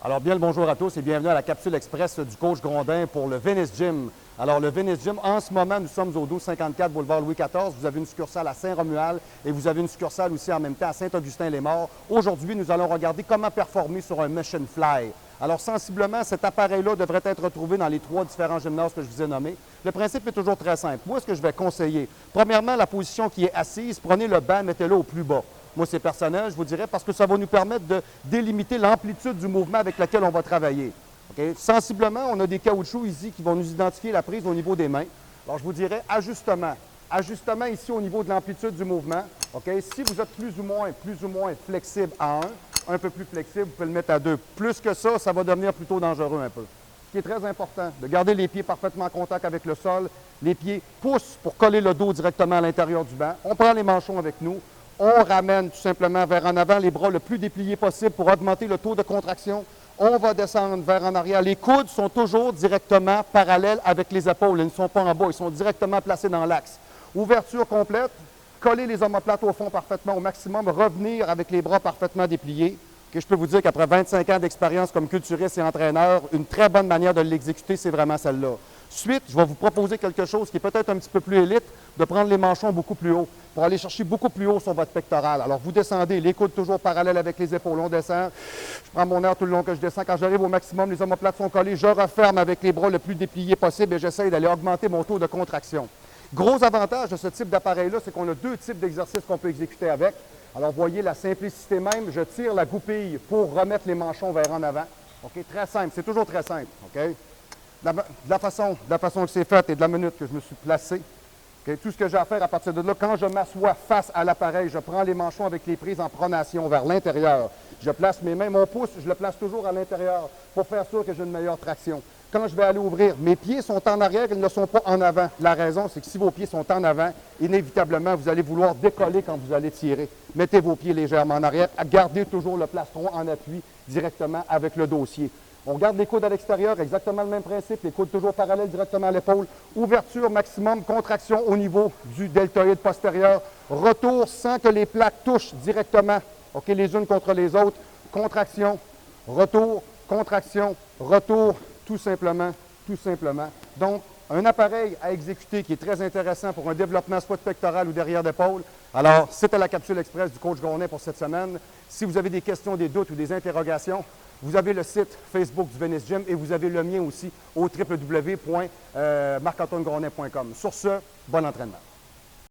Alors, bien le bonjour à tous et bienvenue à la capsule express du coach Grondin pour le Venice Gym. Alors, le Venice Gym, en ce moment, nous sommes au 1254 boulevard Louis XIV. Vous avez une succursale à Saint-Romuald et vous avez une succursale aussi en même temps à Saint-Augustin-les-Maures. Aujourd'hui, nous allons regarder comment performer sur un Mission Fly. Alors, sensiblement, cet appareil-là devrait être retrouvé dans les 3 différents gymnases que je vous ai nommés. Le principe est toujours très simple. Moi, ce que je vais conseiller, premièrement, la position qui est assise, prenez le banc, mettez-le au plus bas. Moi, c'est personnel, je vous dirais, parce que ça va nous permettre de délimiter l'amplitude du mouvement avec lequel on va travailler. Okay? Sensiblement, on a des caoutchoucs ici qui vont nous identifier la prise au niveau des mains. Alors, je vous dirais ajustement. Ajustement ici au niveau de l'amplitude du mouvement. Okay? Si vous êtes plus ou moins flexible à 1 peu plus flexible, vous pouvez le mettre à 2. Plus que ça va devenir plutôt dangereux un peu. Ce qui est très important, de garder les pieds parfaitement en contact avec le sol. Les pieds poussent pour coller le dos directement à l'intérieur du banc. On prend les manchons avec nous. On ramène tout simplement vers en avant les bras le plus dépliés possible pour augmenter le taux de contraction. On va descendre vers en arrière. Les coudes sont toujours directement parallèles avec les épaules. Ils ne sont pas en bas, ils sont directement placés dans l'axe. Ouverture complète, coller les omoplates au fond parfaitement au maximum, revenir avec les bras parfaitement dépliés. Que je peux vous dire qu'après 25 ans d'expérience comme culturiste et entraîneur, une très bonne manière de l'exécuter, c'est vraiment celle-là. Suite, je vais vous proposer quelque chose qui est peut-être un petit peu plus élite, de prendre les manchons beaucoup plus haut, pour aller chercher beaucoup plus haut sur votre pectoral. Alors, vous descendez, les coudes toujours parallèles avec les épaules, on descend. Je prends mon air tout le long que je descends. Quand j'arrive au maximum, les omoplates sont collés, je referme avec les bras le plus dépliés possible et j'essaie d'aller augmenter mon taux de contraction. Gros avantage de ce type d'appareil-là, c'est qu'on a 2 types d'exercices qu'on peut exécuter avec. Alors, voyez la simplicité même, je tire la goupille pour remettre les manchons vers en avant. OK? Très simple, c'est toujours très simple. OK? De la façon que c'est fait et de la minute que je me suis placé, okay? Tout ce que j'ai à faire à partir de là, quand je m'assois face à l'appareil, je prends les manchons avec les prises en pronation vers l'intérieur. Je place mes mains, mon pouce, je le place toujours à l'intérieur pour faire sûr que j'ai une meilleure traction. Quand je vais aller ouvrir, mes pieds sont en arrière, ils ne sont pas en avant. La raison, c'est que si vos pieds sont en avant, inévitablement, vous allez vouloir décoller quand vous allez tirer. Mettez vos pieds légèrement en arrière, gardez toujours le plastron en appui directement avec le dossier. On garde les coudes à l'extérieur, exactement le même principe, les coudes toujours parallèles directement à l'épaule. Ouverture maximum, contraction au niveau du deltoïde postérieur. Retour sans que les plaques touchent directement, OK, les unes contre les autres. Contraction, retour, tout simplement. Donc, un appareil à exécuter qui est très intéressant pour un développement soit de pectoral ou derrière d'épaule. Alors, c'était la capsule express du coach Grondin pour cette semaine. Si vous avez des questions, des doutes ou des interrogations, vous avez le site Facebook du Venice Gym et vous avez le mien aussi au www.marc-antoine-grondin.com. Sur ce, bon entraînement.